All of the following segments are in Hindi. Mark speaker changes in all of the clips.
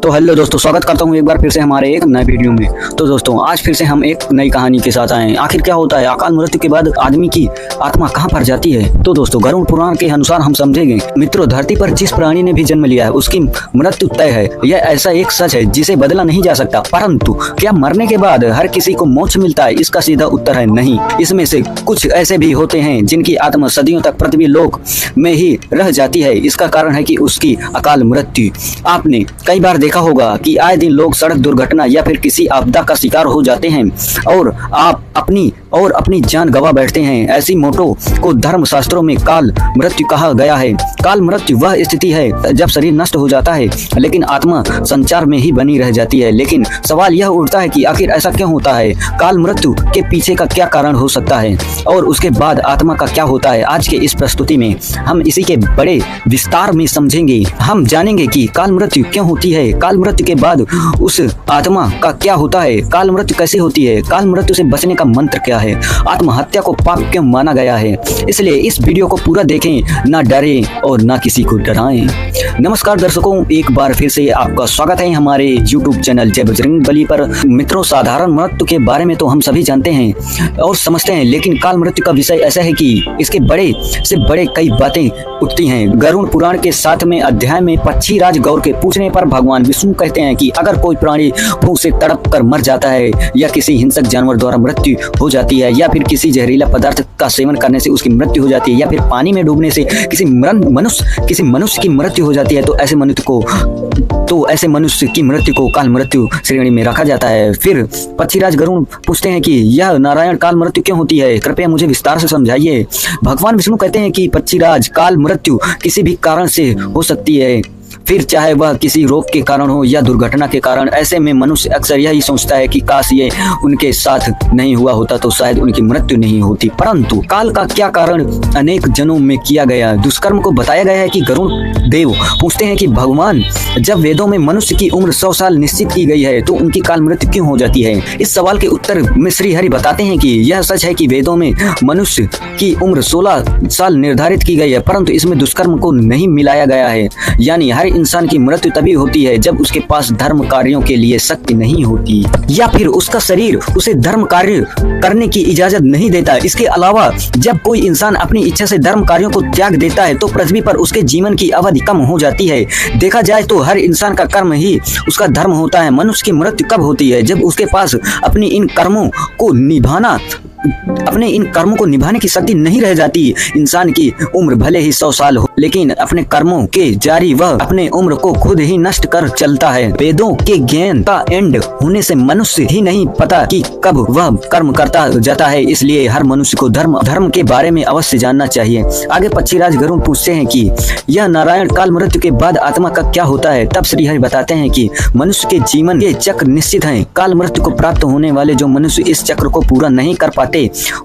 Speaker 1: तो हेलो दोस्तों, स्वागत करता हूँ एक बार फिर से हमारे एक नए वीडियो में। तो दोस्तों आज फिर से हम एक नई कहानी के साथ आए हैं। आखिर क्या होता है, अकाल मृत्यु के बाद आदमी की आत्मा कहाँ पर जाती है? तो दोस्तों गरुड़ पुराण के अनुसार हम समझेंगे मित्रों, धरती पर जिस प्राणी ने भी जन्म लिया है उसकी मृत्यु तय है। यह ऐसा एक सच है जिसे बदला नहीं जा सकता। परंतु क्या मरने के बाद हर किसी को मोक्ष मिलता है? इसका सीधा उत्तर है नहीं। इसमें से कुछ ऐसे भी होते हैं जिनकी आत्मा सदियों तक पृथ्वी लोक में ही रह जाती है। इसका कारण है कि उसकी अकाल मृत्यु। आपने कई बार देखा होगा कि आए दिन लोग सड़क दुर्घटना या फिर किसी आपदा का शिकार हो जाते हैं और आप अपनी जान गंवा बैठते हैं। ऐसी मौतों को धर्म शास्त्रों में काल मृत्यु कहा गया है। काल मृत्यु वह स्थिति है जब शरीर नष्ट हो जाता है लेकिन आत्मा संचार में ही बनी रह जाती है। लेकिन सवाल यह उठता है कि आखिर ऐसा क्यों होता है? काल मृत्यु के पीछे का क्या कारण हो सकता है और उसके बाद आत्मा का क्या होता है? आज के इस प्रस्तुति में हम इसी के बड़े विस्तार में समझेंगे। हम जानेंगे कि काल मृत्यु क्यों होती है, काल मृत्यु के बाद उस आत्मा का क्या होता है, काल मृत्यु कैसे होती है, काल मृत्यु से बचने का मंत्र क्या है, आत्महत्या को पाप क्यों माना गया है। इसलिए इस वीडियो को पूरा देखें, ना डरें और ना किसी को डराएं। नमस्कार दर्शकों, एक बार फिर से आपका स्वागत है हमारे YouTube चैनल जय बजरंगबली पर। मित्रों, साधारण मृत्यु के बारे में तो हम सभी जानते हैं और समझते हैं, लेकिन काल मृत्यु का विषय ऐसा है कि इसके बड़े से बड़े कई बातें उठती हैं। गरुड़ पुराण के 7वें अध्याय में पक्षीराज गौर के पूछने पर भगवान विष्णु कहते हैं कि अगर कोई प्राणी भूख से तड़प कर मर जाता है या किसी हिंसक जानवर द्वारा मृत्यु हो जाती है या फिर किसी जहरीला पदार्थ का सेवन करने से उसकी मृत्यु हो जाती है या फिर पानी में डूबने से किसी मनुष्य की मृत्यु हो जाती है तो ऐसे मनुष्य की मृत्यु को काल मृत्यु श्रेणी में रखा जाता है। फिर पक्षीराज गरुड़ पूछते हैं कि यह नारायण काल मृत्यु क्यों होती है, कृपया मुझे विस्तार से समझाइए। भगवान विष्णु कहते हैं कि पक्षीराज, काल मृत्यु किसी भी कारण से हो सकती है, फिर चाहे वह किसी रोग के कारण हो या दुर्घटना के कारण। ऐसे में मनुष्य अक्सर यही सोचता है कि काश ये उनके साथ नहीं हुआ होता तो शायद उनकी मृत्यु नहीं होती। परंतु काल का क्या कारण अनेक जन्मों में किया गया दुष्कर्म को बताया गया है कि गरुड़ देव पूछते हैं कि भगवान, जब वेदों में मनुष्य की उम्र 100 साल निश्चित की गई है तो उनकी काल मृत्यु क्यों हो जाती है? इस सवाल के उत्तर में श्री हरि बताते हैं कि यह सच है कि वेदों में मनुष्य की उम्र 16 साल निर्धारित की गई है, परंतु इसमें दुष्कर्म को नहीं मिलाया गया है। यानी हर इंसान की मृत्यु तभी होती है जब उसके पास धर्म कार्यों के लिए शक्ति नहीं होती या फिर उसका शरीर उसे धर्म कार्य करने की इजाजत नहीं देता। इसके अलावा जब कोई इंसान अपनी इच्छा से धर्म कार्यों को त्याग देता है तो पृथ्वी पर उसके जीवन की अवधि कम हो जाती है। देखा जाए तो हर इंसान का कर्म ही उसका धर्म होता है। मनुष्य की मृत्यु कब होती है? जब उसके पास अपने इन कर्मों को निभाने की शक्ति नहीं रह जाती। इंसान की उम्र भले ही 100 साल हो, लेकिन अपने कर्मों के जारी वह अपने उम्र को खुद ही नष्ट कर चलता है। वेदों के ज्ञान का एंड होने से मनुष्य ही नहीं पता कि कब वह कर्म करता जाता है। इसलिए हर मनुष्य को धर्म के बारे में अवश्य जानना चाहिए। आगे पक्षीराज गरुड़ पूछते हैं कि यह नारायण काल मृत्यु के बाद आत्मा का क्या होता है? तब श्री हरि बताते हैं कि मनुष्य के जीवन के चक्र निश्चित हैं। काल मृत्यु को प्राप्त होने वाले जो मनुष्य इस चक्र को पूरा नहीं कर पाते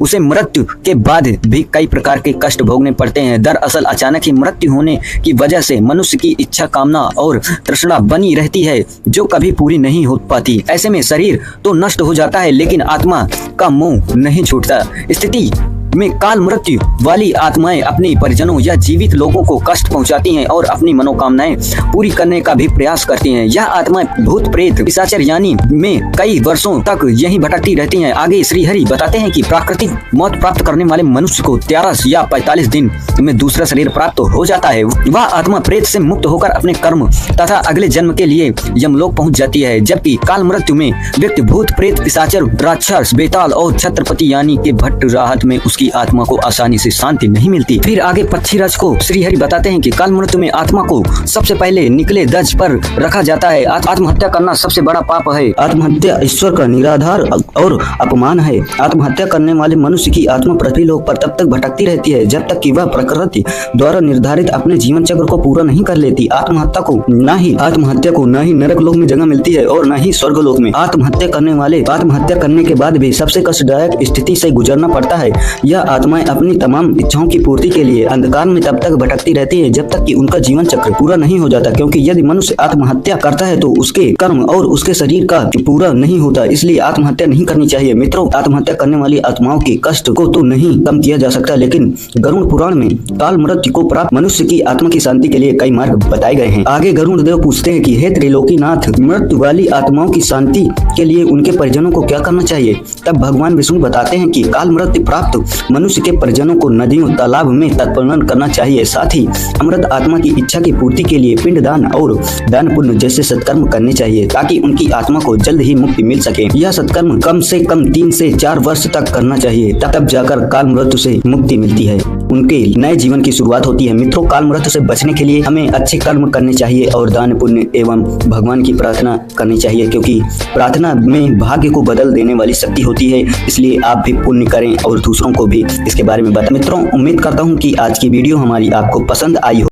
Speaker 1: उसे मृत्यु के बाद भी कई प्रकार के कष्ट भोगने पड़ते हैं। दरअसल अचानक ही मृत्यु होने की वजह से मनुष्य की इच्छा, कामना और तृष्णा बनी रहती है जो कभी पूरी नहीं हो पाती। ऐसे में शरीर तो नष्ट हो जाता है लेकिन आत्मा का मोह नहीं छूटता। स्थिति में काल मृत्यु वाली आत्माएं अपने परिजनों या जीवित लोगों को कष्ट पहुंचाती हैं और अपनी मनोकामनाएं पूरी करने का भी प्रयास करती हैं। यह आत्माएं भूत प्रेत पिशाच यानी में कई वर्षों तक यहीं भटकती रहती हैं। आगे श्री हरि बताते हैं कि प्राकृतिक मौत प्राप्त करने वाले मनुष्य को 13 या 45 दिन में दूसरा शरीर प्राप्त हो जाता है। वह आत्मा प्रेत से मुक्त होकर अपने कर्म तथा अगले जन्म के लिए यमलोक पहुँच जाती है। जबकि काल मृत्यु में व्यक्ति भूत प्रेत पिशाचर राक्षस बेताल और छत्रपति यानी के भट्ट राहत में उसकी आत्मा को आसानी से शांति नहीं मिलती। फिर आगे पक्षीराज को श्री हरि बताते हैं कि काल मृत्यु में आत्मा को सबसे पहले निकले दर्ज पर रखा जाता है। आत्महत्या करना सबसे बड़ा पाप है। आत्महत्या ईश्वर का निराधार और अपमान है। आत्महत्या करने वाले मनुष्य की आत्मा पृथ्वी लोक पर तब तक भटकती रहती है जब तक कि वह प्रकृति द्वारा निर्धारित अपने जीवन चक्र को पूरा नहीं कर लेती। आत्महत्या को न ही नरक लोक में जगह मिलती है और न ही स्वर्ग लोक में। आत्महत्या करने वाले आत्महत्या करने के बाद भी सबसे कष्टदायक स्थिति से गुजरना पड़ता है। यह यह आत्माएं अपनी तमाम इच्छाओं की पूर्ति के लिए अंधकार में तब तक भटकती रहती है जब तक कि उनका जीवन चक्र पूरा नहीं हो जाता, क्योंकि यदि मनुष्य आत्महत्या करता है तो उसके कर्म और उसके शरीर का पूरा नहीं होता, इसलिए आत्महत्या नहीं करनी चाहिए। मित्रों, आत्महत्या करने वाली आत्माओं के कष्ट को तो नहीं कम किया जा सकता, लेकिन गरुड़ पुराण में काल मृत्यु को प्राप्त मनुष्य की आत्मा की शांति के लिए कई मार्ग बताए गए हैं। आगे गरुड़ देव पूछते हैं कि हे त्रिलोकीनाथ, मृत्यु वाली आत्माओं की शांति के लिए उनके परिजनों को क्या करना चाहिए। तब भगवान विष्णु बताते हैं कि काल मृत्यु प्राप्त मनुष्य के परिजनों को नदियों तालाब में तर्पण करना चाहिए। साथ ही अमृत आत्मा की इच्छा की पूर्ति के लिए पिंड दान और दान पुण्य जैसे सत्कर्म करने चाहिए, ताकि उनकी आत्मा को जल्द ही मुक्ति मिल सके। यह सत्कर्म कम से कम 3 से 4 वर्ष तक करना चाहिए, तब जाकर काल मृत्यु से मुक्ति मिलती है, उनके नए जीवन की शुरुआत होती है। मित्रों, काल मृत्यु से बचने के लिए हमें अच्छे कर्म करने चाहिए और दान पुण्य एवं भगवान की प्रार्थना करनी चाहिए, क्योंकि प्रार्थना में भाग्य को बदल देने वाली शक्ति होती है। इसलिए आप भी पुण्य करें और दूसरों को भी इसके बारे में बताएं। मित्रों, उम्मीद करता हूँ कि आज की वीडियो हमारी आपको पसंद आई हो।